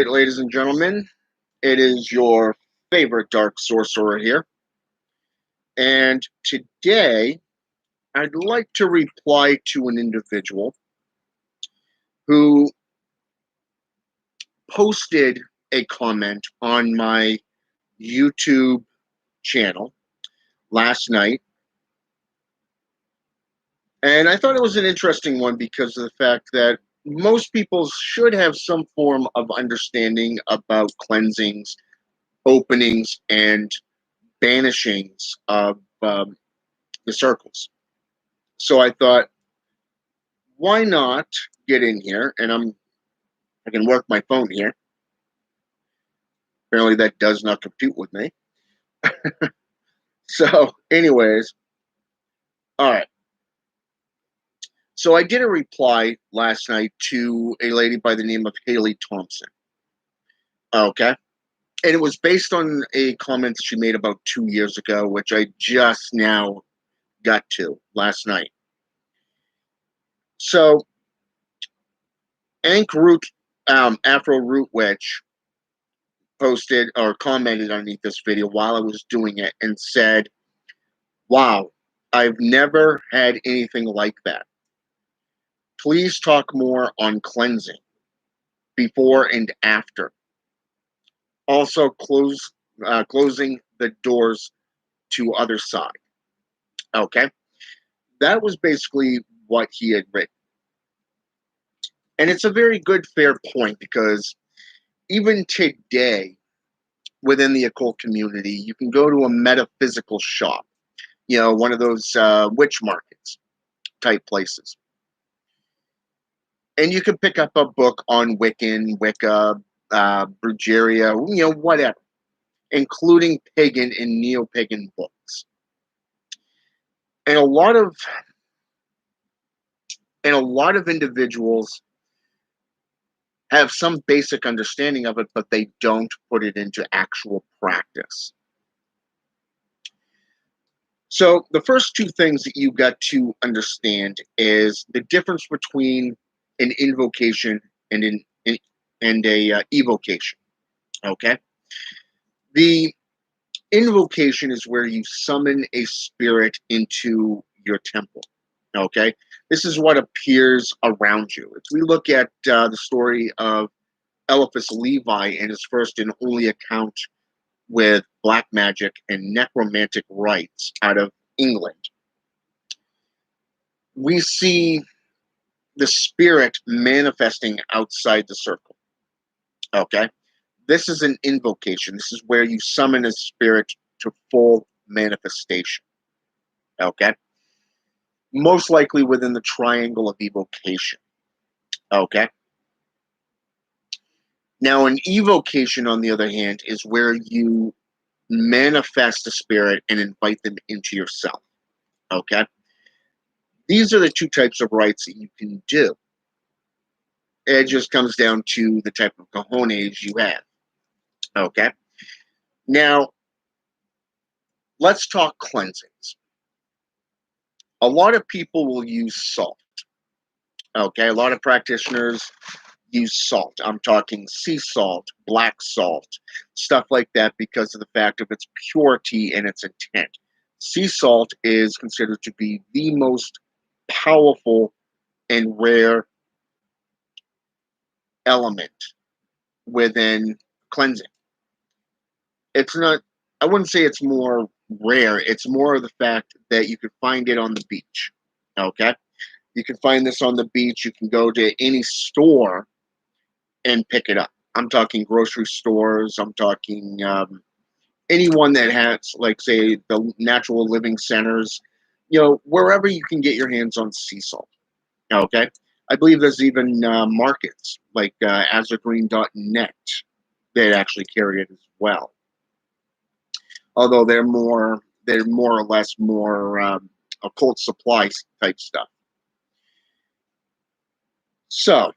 right, ladies and gentlemen, it is your favorite dark sorcerer here. And today, I'd like to reply to an individual who posted a comment on my YouTube channel last night. And I thought it was an interesting one because of the fact that most people should have some form of understanding about cleansings, openings, and banishings of the circles. So I thought, why not get in here? And I can work my phone here. Apparently that does not compute with me. So, anyways, all right. So I did a reply last night to a lady by the name of Haley Thompson. Okay. And it was based on a comment she made about 2 years ago, which I just now got to last night. So Afro Root Witch posted or commented underneath this video while I was doing it and said, "Wow, I've never had anything like that. Please talk more on cleansing, before and after. Also, closing the doors to other side." Okay, that was basically what he had written, and it's a very good, fair point because even today, within the occult community, you can go to a metaphysical shop, one of those witch markets type places, and you can pick up a book on Wiccan, Wicca, Brujeria, whatever, including pagan and neo-pagan books. And a lot of individuals have some basic understanding of it, but they don't put it into actual practice. So the first two things that you got to understand is the difference between an invocation and a evocation. Okay, the invocation is where you summon a spirit into your temple. Okay, this is what appears around you. If we look at the story of Eliphas Levi and his first and only account with black magic and necromantic rites out of England, we see the spirit manifesting outside the circle. Okay, this is an invocation. This is where you summon a spirit to full manifestation. Okay, most likely within the triangle of evocation. Okay, now an evocation, on the other hand, is where you manifest a spirit and invite them into yourself. Okay, these are the two types of rites that you can do. It just comes down to the type of cojones you have. Okay, now let's talk cleansings. A lot of people will use salt. Okay, a lot of practitioners use salt. I'm talking sea salt, black salt, stuff like that because of the fact of its purity and its intent. Sea salt is considered to be the most powerful and rare element within cleansing. It's not, I wouldn't say it's more rare, it's more of the fact that you can find it on the beach. Okay? You can find this on the beach. You can go to any store and pick it up. I'm talking grocery stores. I'm talking anyone that has, like, say, the natural living centers, wherever you can get your hands on sea salt. Okay? I believe there's even markets like azurgreen.net that actually carry it as well. Although they're more or less more occult supply type stuff. So,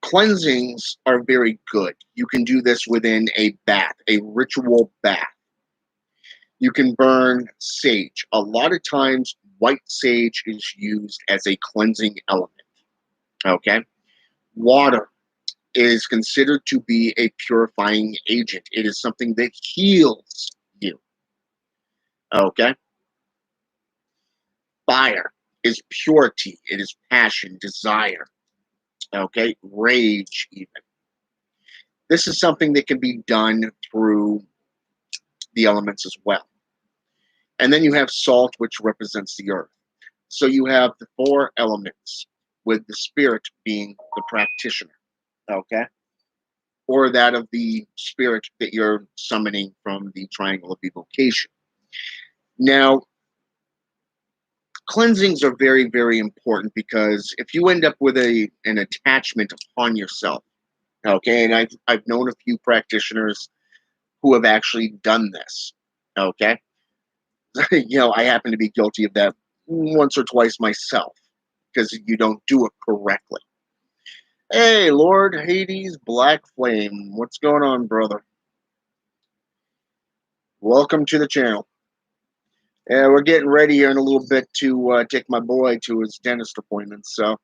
cleansings are very good. You can do this within a bath, a ritual bath. You can burn sage. A lot of times, white sage is used as a cleansing element. Okay? Water. is considered to be a purifying agent. It is something that heals you. Okay? Fire is purity. It is passion, desire. Okay? Rage, even. This is something that can be done through the elements as well. And then you have salt, which represents the earth. So you have the four elements, with the spirit being the practitioner. Okay? Or that of the spirit that you're summoning from the triangle of evocation. Now, cleansings are very, very important, because if you end up with an attachment upon yourself, okay, and I've known a few practitioners who have actually done this, okay, I happen to be guilty of that once or twice myself, because you don't do it correctly. Hey, Lord Hades Black Flame, what's going on, brother? Welcome to the channel. We're getting ready here in a little bit to take my boy to his dentist appointment, so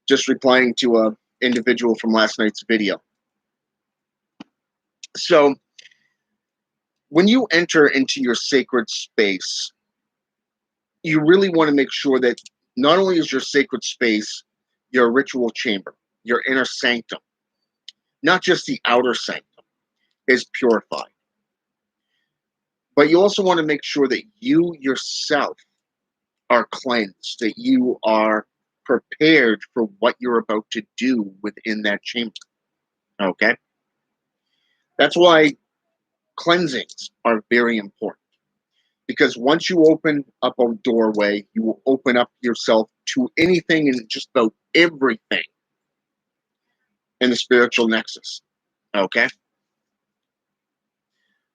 just replying to a individual from last night's video. So when you enter into your sacred space, you really want to make sure that not only is your sacred space your ritual chamber, your inner sanctum, not just the outer sanctum, is purified. But you also want to make sure that you yourself are cleansed, that you are prepared for what you're about to do within that chamber. Okay? That's why cleansings are very important. Because once you open up a doorway, you will open up yourself to anything and just about everything in the spiritual nexus. Okay?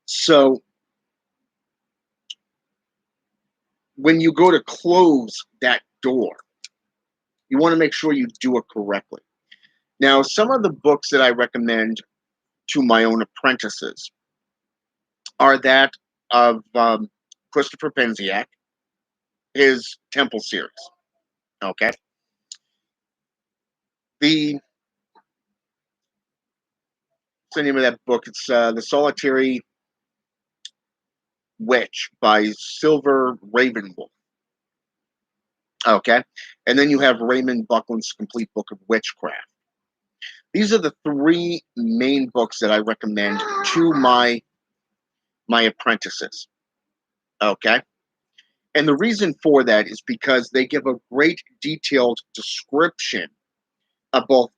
So when you go to close that door, you want to make sure you do it correctly. Now, some of the books that I recommend to my own apprentices are that of Christopher Penziak, his Temple series. Okay? What's the name of that book? It's The Solitary Witch by Silver Ravenwolf. Okay? And then you have Raymond Buckland's Complete Book of Witchcraft. These are the three main books that I recommend to my apprentices. Okay? And the reason for that is because they give a great detailed description about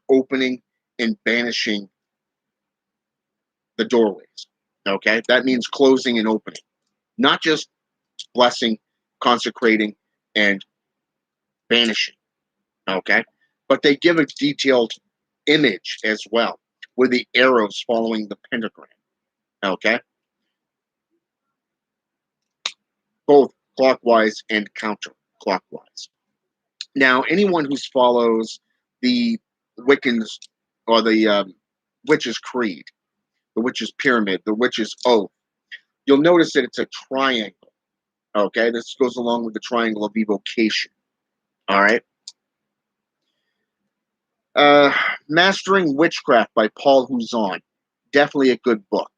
opening and banishing the doorways. Okay? That means closing and opening. Not just blessing, consecrating, and banishing. Okay? But they give a detailed image as well, with the arrows following the pentagram. Okay? Both clockwise and counterclockwise. Now, anyone who follows the Wiccans or the Witch's Creed, the Witch's Pyramid, the Witch's Oath, you'll notice that it's a triangle. Okay? This goes along with the triangle of evocation. All right? Mastering Witchcraft by Paul Huzon. Definitely a good book.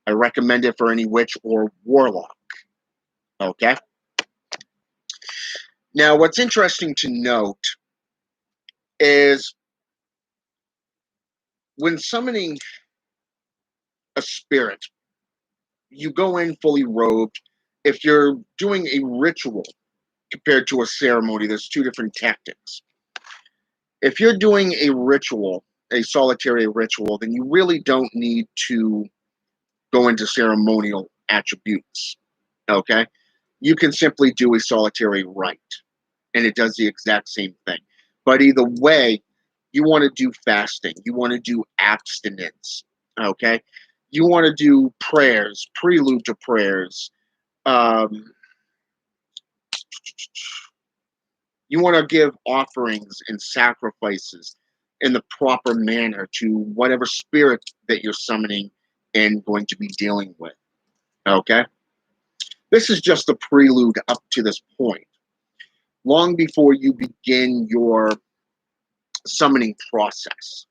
I recommend it for any witch or warlock. Okay? Now, what's interesting to note is when summoning a spirit, you go in fully robed. If you're doing a ritual compared to a ceremony, there's two different tactics. If you're doing a ritual, a solitary ritual, then you really don't need to go into ceremonial attributes. Okay? You can simply do a solitary rite, and it does the exact same thing. But either way, you want to do fasting. You want to do abstinence. Okay? You want to do prayers, prelude to prayers. You want to give offerings and sacrifices in the proper manner to whatever spirit that you're summoning and going to be dealing with. Okay? This is just a prelude up to this point. Long before you begin your summoning process.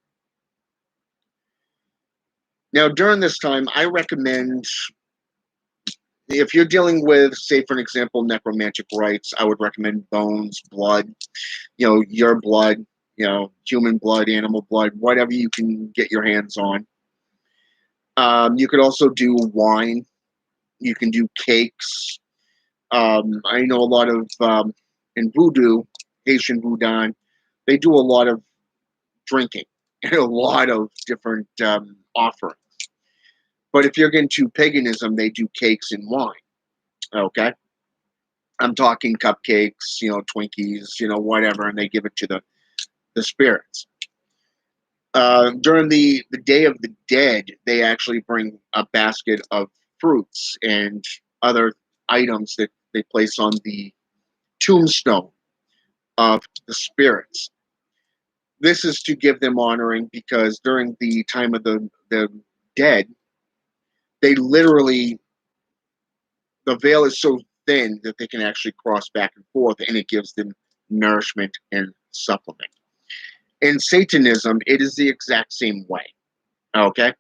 Now, during this time, I recommend, if you're dealing with, say, for an example, necromantic rites, I would recommend bones, blood, your blood, human blood, animal blood, whatever you can get your hands on. You could also do wine. You can do cakes. I know a lot of, in voodoo, Haitian voodoo, they do a lot of drinking and a lot of different offerings. But if you're getting to paganism, they do cakes and wine. Okay. I'm talking cupcakes, Twinkies, whatever, and they give it to the spirits. During the Day of the Dead, they actually bring a basket of fruits and other items that they place on the tombstone of the spirits. This is to give them honoring, because during the time of the dead, they literally, the veil is so thin that they can actually cross back and forth, and it gives them nourishment and supplement. In Satanism, it is the exact same way. Okay?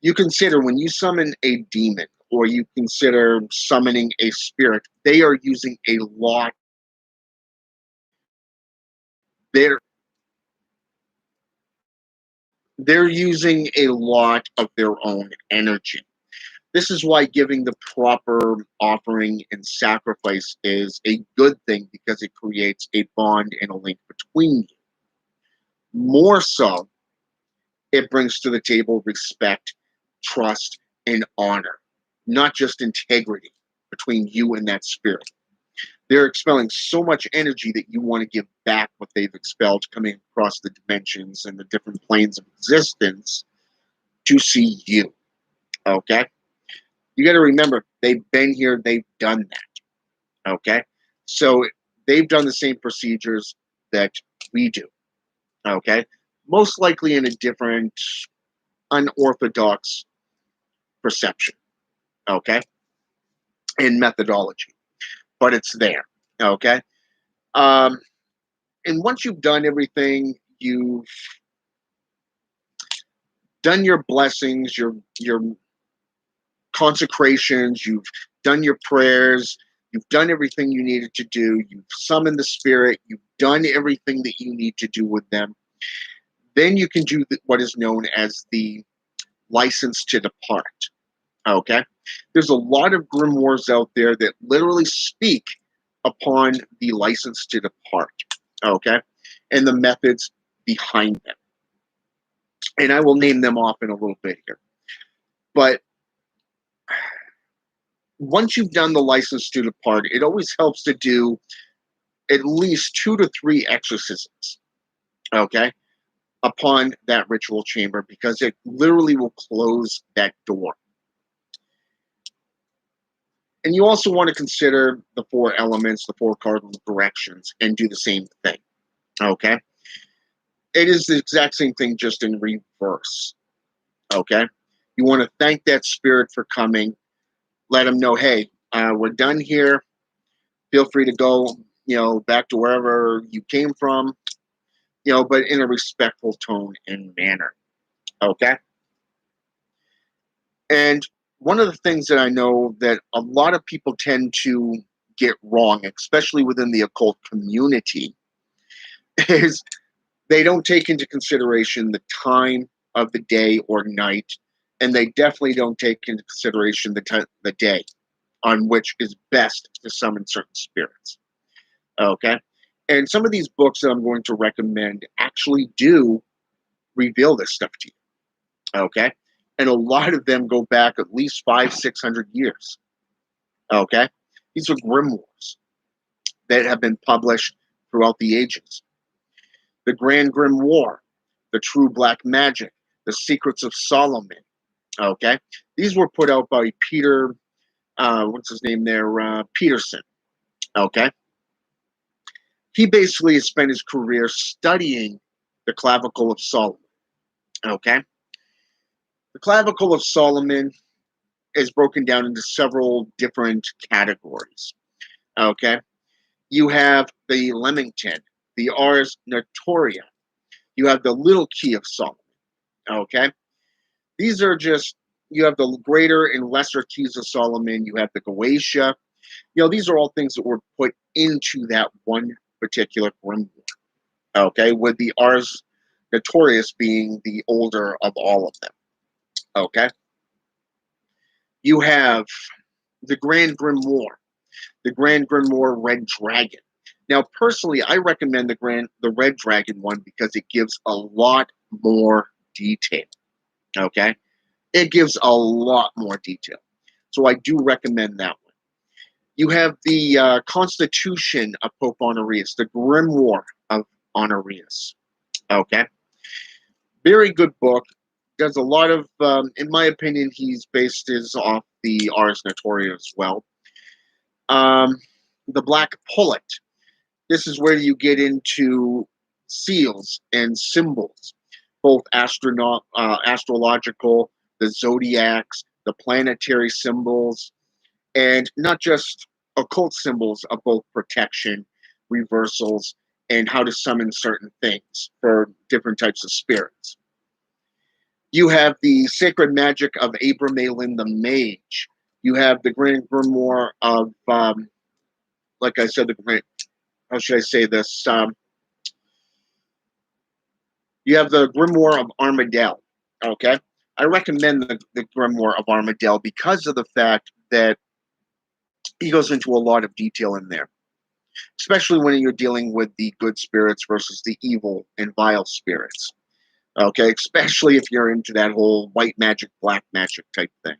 You consider, when you summon a demon or you consider summoning a spirit, they are using a lot. They're they're using a lot of their own energy. This is why giving the proper offering and sacrifice is a good thing, because it creates a bond and a link between you. More so, it brings to the table respect, trust, and honor, not just integrity between you and that spirit. They're expelling so much energy that you want to give back what they've expelled, coming across the dimensions and the different planes of existence to see you. Okay? You got to remember, they've been here, they've done that. Okay? So they've done the same procedures that we do. Okay? Most likely in a different, unorthodox perception. Okay? And methodology. But it's there. Okay? And once you've done everything, you've done your blessings, your consecrations, you've done your prayers, you've done everything you needed to do, you've summoned the spirit, you've done everything that you need to do with them, then you can do what is known as the license to depart. Okay? There's a lot of grimoires out there that literally speak upon the license to depart. Okay? And the methods behind them. And I will name them off in a little bit here. But once you've done the license to depart, it always helps to do at least 2 to 3 exorcisms, okay, upon that ritual chamber, because it literally will close that door. And you also want to consider the 4 elements, the 4 cardinal directions, and do the same thing, okay? It is the exact same thing, just in reverse, okay? You want to thank that spirit for coming. Let them know, hey, we're done here. Feel free to go, back to wherever you came from, but in a respectful tone and manner. Okay? And one of the things that I know that a lot of people tend to get wrong, especially within the occult community, is they don't take into consideration the time of the day or night, and they definitely don't take into consideration the day on which is best to summon certain spirits. Okay? And some of these books that I'm going to recommend actually do reveal this stuff to you. Okay? And a lot of them go back at least 500-600 years. Okay? These are grimoires that have been published throughout the ages. The Grand Grimoire, the True Black Magic, the Secrets of Solomon. Okay? These were put out by Peter, what's his name there? Peterson. Okay? He basically has spent his career studying the Clavicle of Solomon. Okay? The Clavicle of Solomon is broken down into several different categories. Okay? You have the Leamington, the Ars Notoria, You have the little key of Solomon. Okay? These are just, you have the greater and lesser keys of Solomon. You have the Goetia. These are all things that were put into that one particular grimoire. Okay? With the Ars Notorious being the older of all of them. Okay? You have the Grand Grimoire. The Grand Grimoire Red Dragon. Now, personally, I recommend the Red Dragon one because it gives a lot more detail. Okay? It gives a lot more detail. So I do recommend that one. You have the Constitution of Pope Honorius, the Grimoire of Honorius. Okay? Very good book. Does a lot of, in my opinion, he's based his off the Ars Notoria as well. The Black Pullet. This is where you get into seals and symbols, both astrological, the zodiacs, the planetary symbols, and not just occult symbols of both protection, reversals, and how to summon certain things for different types of spirits. You have the Sacred Magic of Abramelin the Mage. You have the Grand Grimoire of, like I said, how should I say this? You have the Grimoire of Armadale. Okay? I recommend the Grimoire of Armadale because of the fact that he goes into a lot of detail in there, especially when you're dealing with the good spirits versus the evil and vile spirits. Okay? Especially if you're into that whole white magic, black magic type thing.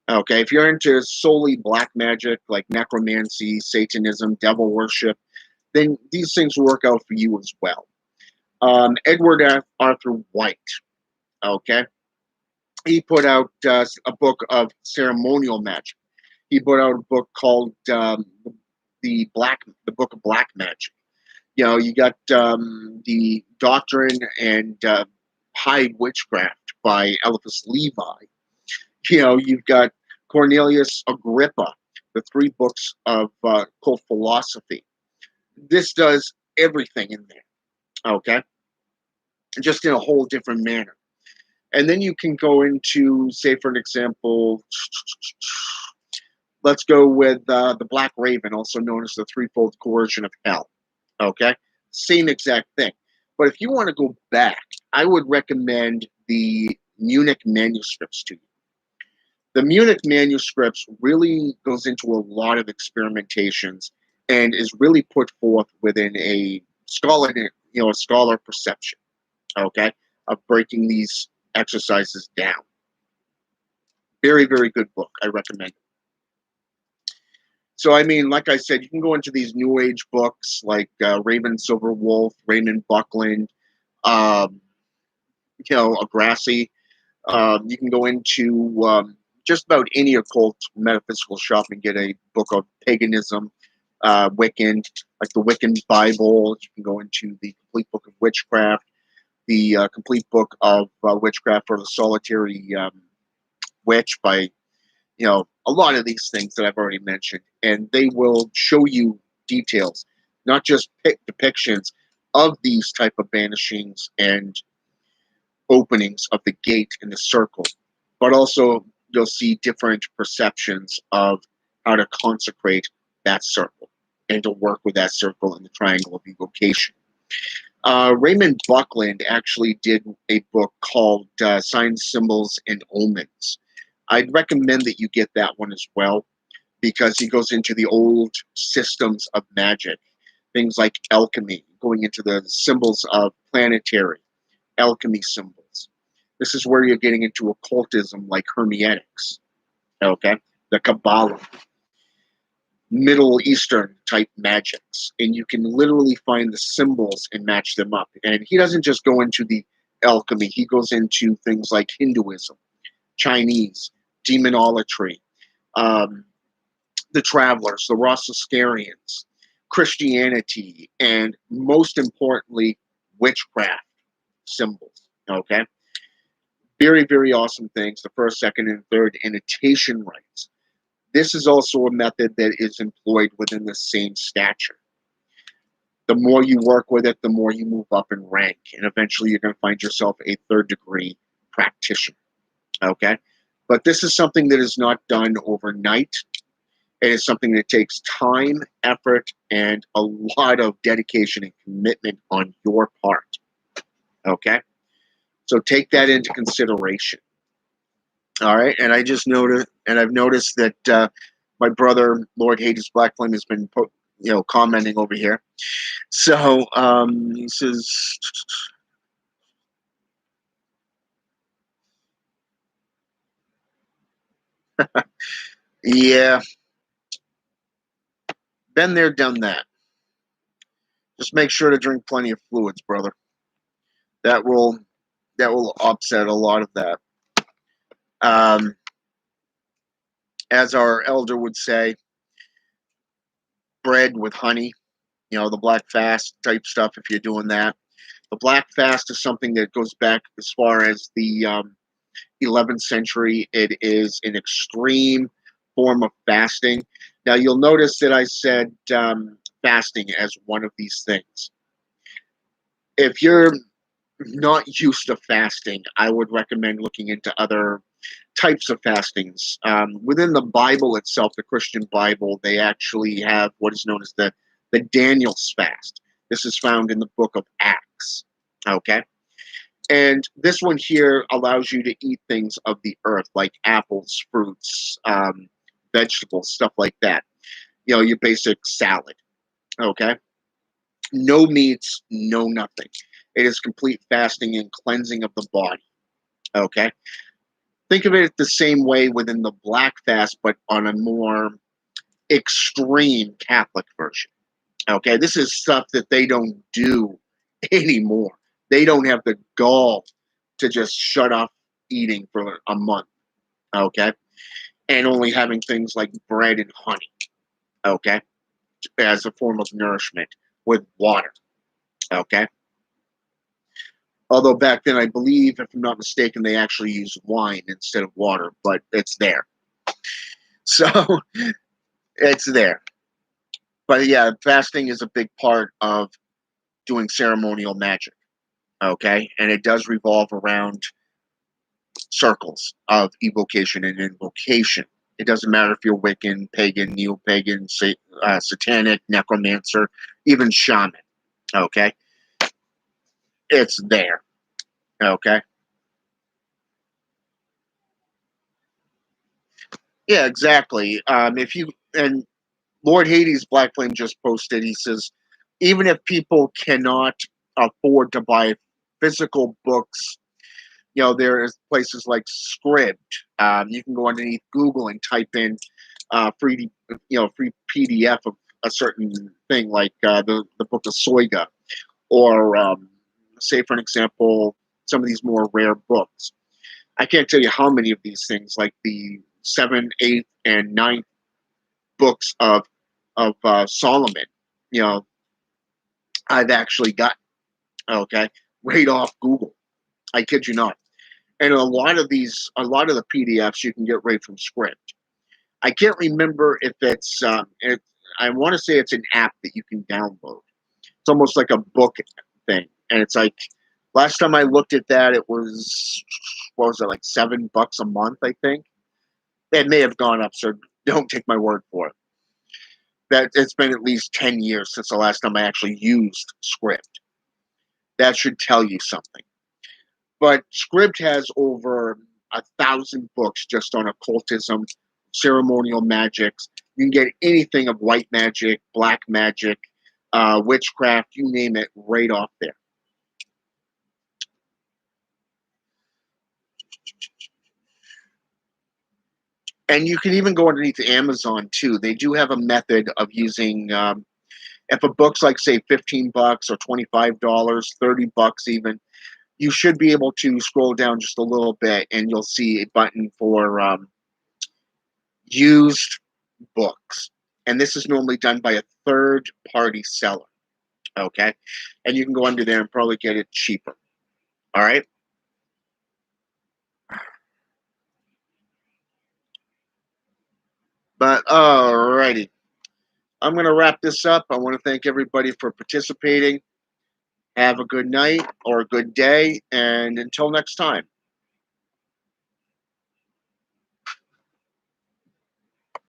Okay? If you're into solely black magic, like necromancy, Satanism, devil worship, then these things work out for you as well. Edward Arthur White, okay? He put out a book of ceremonial magic. He put out a book called the Book of Black Magic. You got the Doctrine and High Witchcraft by Eliphas Levi. You've got Cornelius Agrippa, the 3 books of cult philosophy. This does everything in there, okay? Just in a whole different manner. And then you can go into, say, for an example, let's go with the Black Raven, also known as the Threefold Coercion of Hell. Okay? Same exact thing. But if you want to go back, I would recommend the Munich manuscripts to you. The Munich manuscripts really goes into a lot of experimentations and is really put forth within a scholar perception, okay, of breaking these exercises down. Very, very good book. I recommend it. So, I mean, like I said, you can go into these New Age books like Raven Silver Wolf, Raymond Buckland, Agrassi. You can go into just about any occult metaphysical shop and get a book of paganism, Wiccan, like the Wiccan Bible. You can go into the Complete Book of Witchcraft, the Complete Book of Witchcraft for the Solitary Witch by, a lot of these things that I've already mentioned. And they will show you details, not just depictions of these type of banishings and openings of the gate in the circle, but also you'll see different perceptions of how to consecrate that circle and to work with that circle in the triangle of evocation. Raymond Buckland actually did a book called Signs, Symbols, and Omens. I'd recommend that you get that one as well because he goes into the old systems of magic, things like alchemy, going into the symbols of planetary alchemy symbols. This is where you're getting into occultism like Hermetics, okay? The Kabbalah, Middle Eastern type magics, and you can literally find the symbols and match them up. And he doesn't just go into the alchemy, he goes into things like Hinduism, Chinese, demonolatry, the Travelers, the Rosicrucians, Christianity, and most importantly, witchcraft symbols, okay? Very, very awesome things, the first, second, and third annotation rights. This is also a method that is employed within the same stature. The more you work with it, the more you move up in rank. And eventually you're going to find yourself a third degree practitioner. Okay? But this is something that is not done overnight. It is something that takes time, effort, and a lot of dedication and commitment on your part. Okay? So take that into consideration. All right? And I just noticed, and I've noticed that my brother, Lord Hades Black Flame, has been, commenting over here. So he says, yeah, been there, done that. Just make sure to drink plenty of fluids, brother. That will offset a lot of that. Um, as our elder would say, bread with honey. The black fast type stuff. If you're doing that, the black fast is something that goes back as far as the 11th century. It is an extreme form of fasting. Now you'll notice that I said fasting as one of these things. If you're not used to fasting, I would recommend looking into other types of fastings. Within the Bible itself, the Christian Bible, they actually have what is known as the Daniel's fast. This is found in the book of Acts. Okay. And this one here allows you to eat things of the earth, like apples, fruits, vegetables, stuff like that. Your basic salad. Okay. No meats, no nothing. It is complete fasting and cleansing of the body. Okay. Think of it the same way within the black fast, but on a more extreme Catholic version. Okay. This is stuff that they don't do anymore. They don't have the gall to just shut off eating for a month. Okay. And only having things like bread and honey. Okay. As a form of nourishment with water. Okay. Although back then, I believe, if I'm not mistaken, they actually used wine instead of water, but it's there. So it's there. But yeah, fasting is a big part of doing ceremonial magic. Okay. And it does revolve around circles of evocation and invocation. It doesn't matter if you're Wiccan, pagan, neo pagan, satanic, necromancer, even shaman. Okay. It's there. Okay. Yeah, exactly. If you and Lord Hades Black Flame just posted, he says, even if people cannot afford to buy physical books, there is places like Scribd. You can go underneath Google and type in free PDF of a certain thing, like the Book of Soiga, or say, for an example, some of these more rare books. I can't tell you how many of these things, like the 7th, 8th, and 9th books of Solomon, you know, I've actually got, okay, right off Google. I kid you not. And a lot of the PDFs you can get right from Scribd. I can't remember if I want to say it's an app that you can download. It's almost like a book thing. And it's like, last time I looked at that, it was, what was it, like $7 a month, I think. It may have gone up, so don't take my word for it. That it's been at least 10 years since the last time I actually used Scribd. That should tell you something. But Scribd has over 1,000 books just on occultism, ceremonial magics. You can get anything of white magic, black magic, witchcraft, you name it, right off there. And you can even go underneath Amazon too. They do have a method of using, if a book's like, say, $15 or $25, $30 even, you should be able to scroll down just a little bit and you'll see a button for used books. And this is normally done by a third party seller. Okay. And you can go under there and probably get it cheaper. All right. But alrighty. I'm going to wrap this up. I want to thank everybody for participating. Have a good night or a good day, and until next time.